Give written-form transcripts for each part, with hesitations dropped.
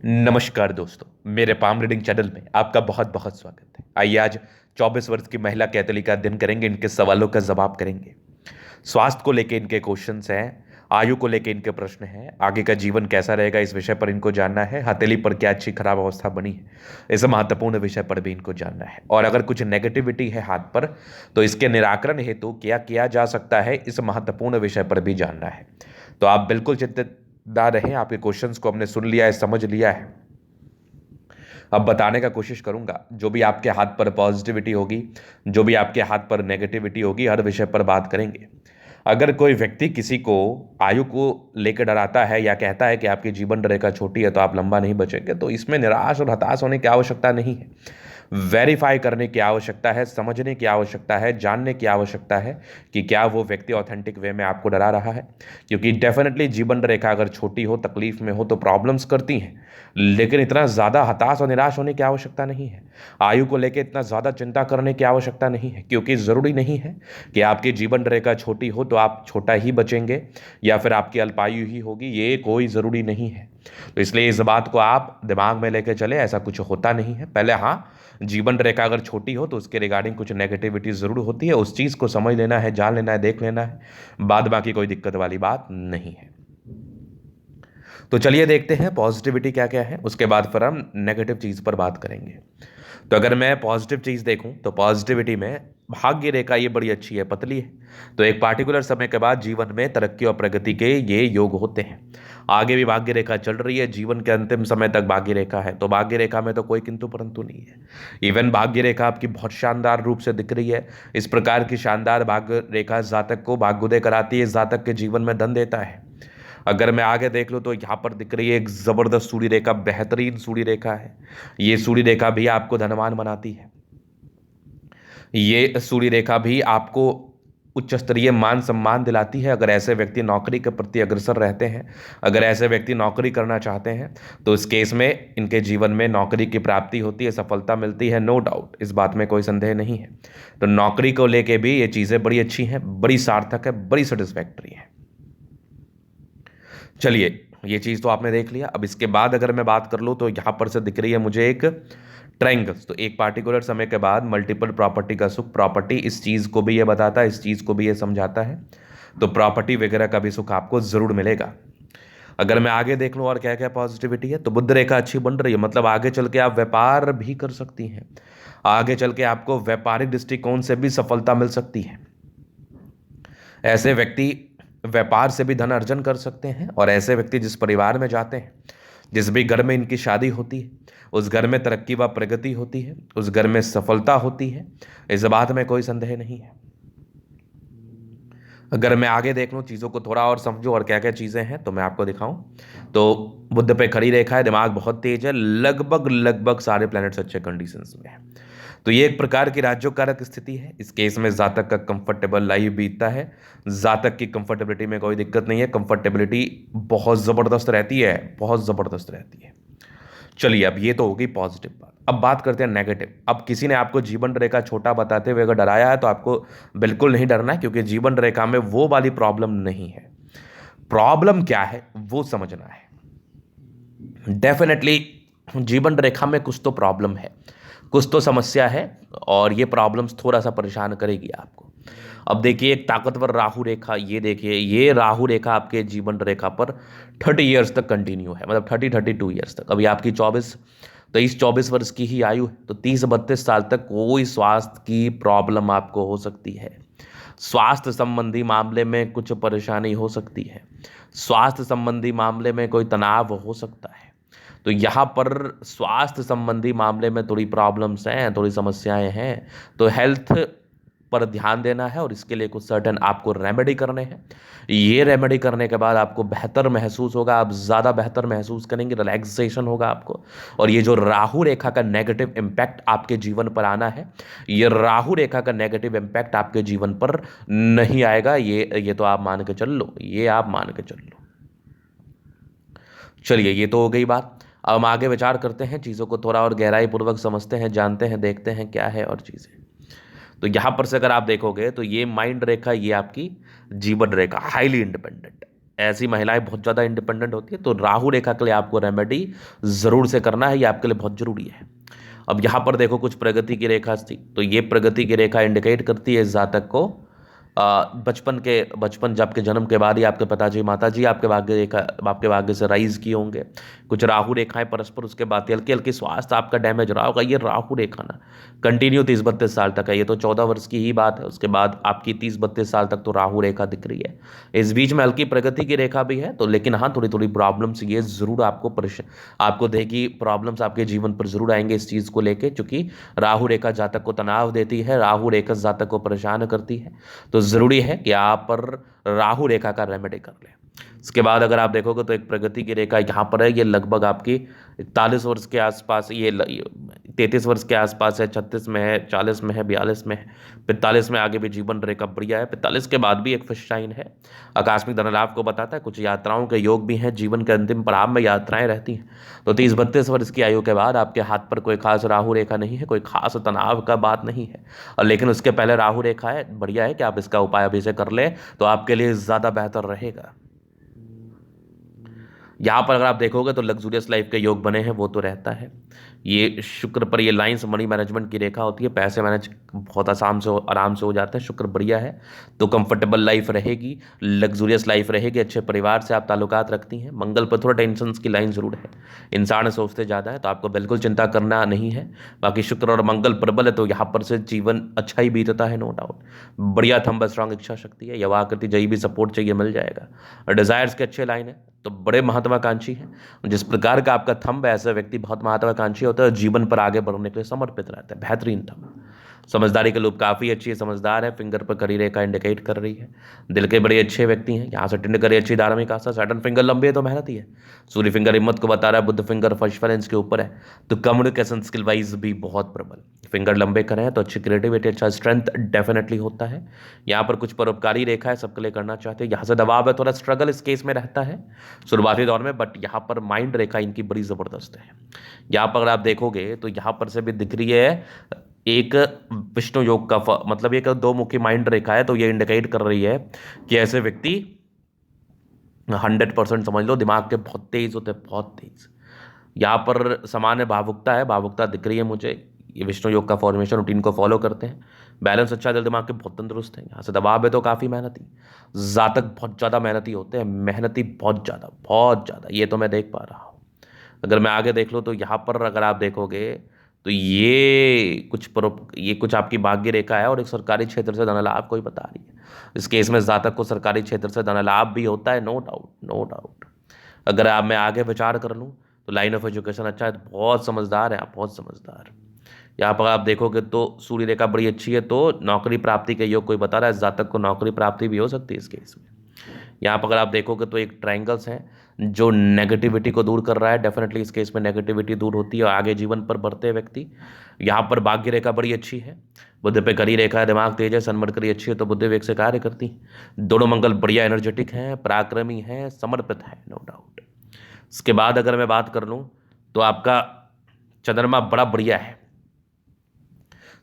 नमस्कार दोस्तों, मेरे पाम रीडिंग चैनल में आपका बहुत बहुत स्वागत है। आइए आज 24 वर्ष की महिला कैथली का अध्ययन करेंगे, इनके सवालों का जवाब करेंगे। स्वास्थ्य को लेके इनके क्वेश्चंस हैं, आयु को लेके इनके प्रश्न हैं, आगे का जीवन कैसा रहेगा इस विषय पर इनको जानना है, हथेली पर क्या अच्छी खराब अवस्था बनी है इस महत्वपूर्ण विषय पर भी इनको जानना है, और अगर कुछ नेगेटिविटी है हाथ पर तो इसके निराकरण हेतु क्या किया जा सकता है इस महत्वपूर्ण विषय पर भी जानना है। तो आप बिल्कुल चिंतित ना रहें, आपके क्वेश्चंस को हमने सुन लिया है, समझ लिया है। अब बताने का कोशिश करूंगा, जो भी आपके हाथ पर पॉजिटिविटी होगी, जो भी आपके हाथ पर नेगेटिविटी होगी, हर विषय पर बात करेंगे। अगर कोई व्यक्ति किसी को आयु को लेकर डराता है या कहता है कि आपकी जीवन रेखा छोटी है तो आप लंबा नहीं बचेंगे, तो इसमें निराश और हताश होने की आवश्यकता नहीं है। वेरीफाई करने की आवश्यकता है, समझने की आवश्यकता है, जानने की आवश्यकता है कि क्या वो व्यक्ति ऑथेंटिक वे में आपको डरा रहा है। क्योंकि डेफिनेटली जीवन रेखा अगर छोटी हो, तकलीफ में हो तो प्रॉब्लम्स करती हैं, लेकिन इतना ज़्यादा हताश और निराश होने की आवश्यकता नहीं है। आयु को लेकर इतना ज़्यादा चिंता करने की आवश्यकता नहीं है, क्योंकि ज़रूरी नहीं है कि आपकी जीवन रेखा छोटी हो तो आप छोटा ही बचेंगे या फिर आपकी अल्पायु ही होगी, ये कोई ज़रूरी नहीं है। तो इसलिए इस बात को आप दिमाग में लेकर चले, ऐसा कुछ होता नहीं है। पहले हाँ, जीवन रेखा अगर छोटी हो तो उसके रिगार्डिंग कुछ नेगेटिविटी ज़रूर होती है, उस चीज़ को समझ लेना है, जान लेना है, देख लेना है, बाद बाकी कोई दिक्कत वाली बात नहीं है। तो चलिए देखते हैं पॉजिटिविटी क्या क्या है, उसके बाद फिर हम नेगेटिव चीज़ पर बात करेंगे। तो अगर मैं पॉजिटिव चीज़ देखूं तो पॉजिटिविटी में भाग्य रेखा ये बड़ी अच्छी है, पतली है। तो एक पार्टिकुलर समय के बाद जीवन में तरक्की और प्रगति के ये योग होते हैं। आगे भी भाग्य रेखा चल रही है, जीवन के अंतिम समय तक भाग्य रेखा है, तो भाग्य रेखा में तो कोई किंतु परंतु नहीं है। इवन भाग्य रेखा आपकी बहुत शानदार रूप से दिख रही है। इस प्रकार की शानदार भाग्य रेखा जातक को भाग्योदय कराती है, जातक के जीवन में धन देता है। अगर मैं आगे देख लूँ तो यहाँ पर दिख रही है एक ज़बरदस्त सूर्य रेखा, बेहतरीन सूर्य रेखा है। ये सूर्य रेखा भी आपको धनवान बनाती है। ये सूर्य रेखा भी आपको उच्च स्तरीय मान सम्मान दिलाती है। अगर ऐसे व्यक्ति नौकरी के प्रति अग्रसर रहते हैं, अगर ऐसे व्यक्ति नौकरी करना चाहते हैं, तो इस केस में इनके जीवन में नौकरी की प्राप्ति होती है, सफलता मिलती है, नो डाउट, इस बात में कोई संदेह नहीं है। तो नौकरी को लेके भी ये चीज़ें बड़ी अच्छी हैं, बड़ी सार्थक है, बड़ी सेटिस्फैक्ट्री है। चलिए, ये चीज़ तो आपने देख लिया। अब इसके बाद अगर मैं बात कर लूँ तो यहाँ पर से दिख रही है मुझे एक ट्रायंगल्स। तो एक पार्टिकुलर समय के बाद मल्टीपल प्रॉपर्टी का सुख, प्रॉपर्टी इस चीज़ को भी ये बताता है, इस चीज़ को भी ये समझाता है। तो प्रॉपर्टी वगैरह का भी सुख आपको ज़रूर मिलेगा। अगर मैं आगे देख लूँ और क्या क्या पॉजिटिविटी है, तो बुध रेखा अच्छी बन रही है, मतलब आगे चल के आप व्यापार भी कर सकती हैं। आगे चल के आपको व्यापारिक दृष्टिकोण से भी सफलता मिल सकती है। ऐसे व्यक्ति व्यापार से भी धन अर्जन कर सकते हैं, और ऐसे व्यक्ति जिस परिवार में जाते हैं, जिस भी घर में इनकी शादी होती है, उस घर में तरक्की व प्रगति होती है, उस घर में सफलता होती है, इस बात में कोई संदेह नहीं है। अगर मैं आगे देख लूँ, चीज़ों को थोड़ा और समझूं और क्या क्या चीज़ें हैं तो मैं आपको दिखाऊं। तो बुध पे खड़ी रेखा है, दिमाग बहुत तेज है, लगभग लगभग सारे प्लैनेट्स अच्छे कंडीशंस में है। तो ये एक प्रकार की राज्योकारक स्थिति है। इस केस में जातक का कंफर्टेबल लाइफ बीतता है। जातक की कंफर्टेबिलिटी में कोई दिक्कत नहीं है, कंफर्टेबिलिटी बहुत ज़बरदस्त रहती है, बहुत ज़बरदस्त रहती है। चलिए, अब ये तो हो गई पॉजिटिव बात। अब बात करते हैं नेगेटिव। अब किसी ने आपको जीवन रेखा छोटा बताते हुए अगर डराया है तो आपको बिल्कुल नहीं डरना है, क्योंकि जीवन रेखा में वो वाली प्रॉब्लम नहीं है। प्रॉब्लम क्या है वो समझना है। डेफिनेटली जीवन रेखा में कुछ तो प्रॉब्लम है, कुछ तो समस्या है, और ये प्रॉब्लम्स थोड़ा सा परेशान करेगी आपको। अब देखिए, एक ताकतवर राहु रेखा, ये देखिए, ये राहु रेखा आपके जीवन रेखा पर 30 ईयर्स तक कंटिन्यू है, मतलब 32 ईयर्स तक। अभी आपकी 24 वर्ष की ही आयु है, तो 30-32 साल तक कोई स्वास्थ्य की प्रॉब्लम आपको हो सकती है। स्वास्थ्य संबंधी मामले में कुछ परेशानी हो सकती है, स्वास्थ्य संबंधी मामले में कोई तनाव हो सकता है। तो यहाँ पर स्वास्थ्य संबंधी मामले में थोड़ी प्रॉब्लम्स हैं, थोड़ी समस्याएं हैं, तो हेल्थ पर ध्यान देना है, और इसके लिए कुछ सर्टेन आपको रेमेडी करने हैं। ये रेमेडी करने के बाद आपको बेहतर महसूस होगा, आप ज़्यादा बेहतर महसूस करेंगे, रिलैक्सेशन होगा आपको। और ये जो राहु रेखा का नेगेटिव इम्पैक्ट आपके जीवन पर आना है, ये राहु रेखा का नेगेटिव इम्पैक्ट आपके जीवन पर नहीं आएगा। ये तो आप मान के चल लो, ये आप मान के चल लो। चलिए, ये तो हो गई बात। अब हम आगे विचार करते हैं, चीज़ों को थोड़ा और गहराई पूर्वक समझते हैं, जानते हैं, देखते हैं क्या है और चीज़ें। तो यहाँ पर से अगर आप देखोगे तो ये माइंड रेखा, ये आपकी जीवन रेखा, हाईली इंडिपेंडेंट। ऐसी महिलाएं बहुत ज़्यादा इंडिपेंडेंट होती है, तो राहु रेखा के लिए आपको रेमेडी ज़रूर से करना है, ये आपके लिए बहुत ज़रूरी है। अब यहाँ पर देखो कुछ प्रगति की रेखा थी, तो ये प्रगति की रेखा इंडिकेट करती है इस जातक को बचपन जब के जन्म के बाद ही आपके पिताजी माताजी आपके भाग्य से राइज किए होंगे। कुछ राहु रेखाएं परस्पर, उसके बाद हल्की हल्की स्वास्थ्य आपका डैमेज रहा होगा। ये राहु रेखा ना कंटिन्यू 30-32 साल तक है, ये तो 14 वर्ष की ही बात है, उसके बाद आपकी 30-32 साल तक तो राहु रेखा दिख रही है। इस बीच में हल्की प्रगति की रेखा भी है, तो लेकिन हाँ थोड़ी थोड़ी प्रॉब्लम्स ये जरूर आपको देगी, प्रॉब्लम्स आपके जीवन पर जरूर आएंगे इस चीज़ को लेके, क्योंकि राहु रेखा जातक को तनाव देती है, राहु रेखा जातक को परेशान करती है। तो ज़रूरी है कि आप पर राहु रेखा का रेमेडी कर लें। इसके बाद अगर आप देखोगे तो एक प्रगति की रेखा यहाँ पर है, ये लगभग आपकी 41 वर्ष के आसपास, ये 33 वर्ष के आसपास है, 36 में है, 40 में है, 42 में है, 45 में आगे भी जीवन रेखा बढ़िया है, 45 के बाद भी एक फिश साइन है, आकस्मिक धन लाभ को बताता है। कुछ यात्राओं के योग भी हैं, जीवन के अंतिम पड़ाव में यात्राएं रहती हैं। तो 30-32 वर्ष की आयु के बाद आपके हाथ पर कोई खास राहु रेखा नहीं है, कोई खास तनाव का बात नहीं है, और लेकिन उसके पहले राहु रेखा है, बढ़िया है कि आप इसका उपाय अभी से कर लें तो आपके लिए ज़्यादा बेहतर रहेगा। यहाँ पर अगर आप देखोगे तो लग्जूरियस लाइफ के योग बने हैं, वो तो रहता है। ये शुक्र पर ये लाइंस मनी मैनेजमेंट की रेखा होती है, पैसे मैनेज बहुत आराम से हो जाते हैं। शुक्र बढ़िया है तो कंफर्टेबल लाइफ रहेगी, लग्जूरियस लाइफ रहेगी, अच्छे परिवार से आप ताल्लुकात रखती हैं। मंगल पर थोड़ा टेंशन की लाइन जरूर है, इंसान सोचते ज़्यादा है, तो आपको बिल्कुल चिंता करना नहीं है। बाकी शुक्र और मंगल प्रबल है, तो यहाँ पर से जीवन अच्छा ही बीतता है, नो डाउट। बढ़िया थंब, स्ट्रांग इच्छा शक्ति है, यवा आकृति, जही भी सपोर्ट चाहिए मिल जाएगा। डिजायर्स के अच्छे लाइन है, तो बड़े महत्वाकांक्षी हैं। जिस प्रकार का आपका थंब है, ऐसा व्यक्ति बहुत महत्वाकांक्षी होता है, जीवन पर आगे बढ़ने के लिए समर्पित रहता है। बेहतरीन थंब। समझदारी के लूप काफ़ी अच्छी है, समझदार है, फिंगर पर करी रेखा इंडिकेट कर रही है। दिल के बड़े अच्छे व्यक्ति हैं, यहाँ से टिंड करी अच्छी धार्मिक आस्था। सैटर्न फिंगर लंबी है तो मेहनती है। सूर्य फिंगर हिम्मत को बता रहा है, बुध फिंगर परफॉर्मेंस के ऊपर है, तो कम्युनिकेशन स्किल वाइज भी बहुत प्रबल। फिंगर लंबे करें तो अच्छी क्रिएटिविटी, अच्छा स्ट्रेंथ डेफिनेटली होता है। यहाँ पर कुछ परोपकारी रेखा है, सबके लिए करना चाहते हैं। यहाँ से दबाव है, थोड़ा स्ट्रगल इस केस में रहता है शुरुआती दौर में, बट यहाँ पर माइंड रेखा इनकी बड़ी ज़बरदस्त है। यहाँ पर अगर आप देखोगे तो यहाँ पर से भी दिख रही है एक विष्णु योग का मतलब एक दो मुखी माइंड रेखा है, तो ये इंडिकेट कर रही है कि ऐसे व्यक्ति 100% समझ लो दिमाग के बहुत तेज होते हैं, बहुत तेज। यहाँ पर सामान्य भावुकता है, भावुकता दिख रही है मुझे। ये विष्णु योग का फॉर्मेशन रूटीन को फॉलो करते हैं, बैलेंस अच्छा, दिल दिमाग के बहुत तंदुरुस्त है। यहाँ से दबाव है तो काफ़ी मेहनती, जातक बहुत ज़्यादा मेहनती होते हैं, मेहनती बहुत ज़्यादा, ये तो मैं देख पा रहा हूँ। अगर मैं आगे देख लूँ तो यहाँ पर अगर आप देखोगे तो ये कुछ आपकी भाग्य रेखा है, और एक सरकारी क्षेत्र से धन लाभ कोई बता रही है। इस केस में जातक को सरकारी क्षेत्र से धन लाभ भी होता है, नो डाउट। अगर मैं आगे विचार कर लूँ तो लाइन ऑफ एजुकेशन अच्छा है, तो बहुत समझदार है आप, बहुत समझदार। यहाँ पर आप देखोगे तो सूर्य रेखा बड़ी अच्छी है, तो नौकरी प्राप्ति के योग कोई बता रहा है, जातक को नौकरी प्राप्ति भी हो सकती है इस केस में। यहाँ पर अगर आप देखोगे तो एक ट्रायंगल्स है जो नेगेटिविटी को दूर कर रहा है, डेफिनेटली इस केस में नेगेटिविटी दूर होती है और आगे जीवन पर बढ़ते व्यक्ति। यहाँ पर भाग्य रेखा बड़ी अच्छी है, बुद्ध पे करी रेखा है, दिमाग तेज है, सन्मरकरी अच्छी है, तो बुद्ध वेग से कार्य करती है। दोनों मंगल बढ़िया एनर्जेटिक हैं, पराक्रमी हैं, समर्पित है, नो डाउट। इसके बाद अगर मैं बात कर लूँ तो आपका चंद्रमा बड़ा बढ़िया है,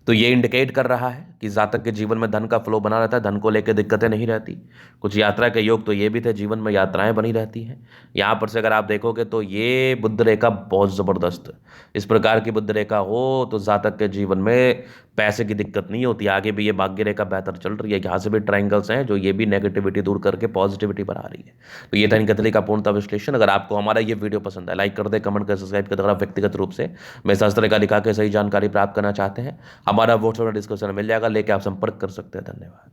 तो ये इंडिकेट कर रहा है कि जातक के जीवन में धन का फ्लो बना रहता है, धन को लेकर दिक्कतें नहीं रहती। कुछ यात्रा के योग तो ये भी थे, जीवन में यात्राएं बनी रहती हैं। यहाँ पर से अगर आप देखोगे तो ये बुध रेखा बहुत ज़बरदस्त, इस प्रकार की बुध रेखा हो तो जातक के जीवन में पैसे की दिक्कत नहीं होती। आगे भी ये भाग्य रेखा बेहतर चल रही है, यहाँ से भी ट्रायंगल्स हैं जो ये भी नेगेटिविटी दूर करके पॉजिटिविटी बढ़ा रही है। तो ये था इन कथली का पूर्णतः विश्लेषण। अगर आपको हमारा ये वीडियो पसंद है, लाइक कर दे, कमेंट कर, सब्सक्राइब कर। अगर आप व्यक्तिगत रूप से मैं शास्त्र का दिखा के सही जानकारी प्राप्त करना चाहते हैं, हमारा व्हाट्सएप डिस्क्रिप्शन में मिल जाएगा, लेके आप संपर्क कर सकते हैं। धन्यवाद।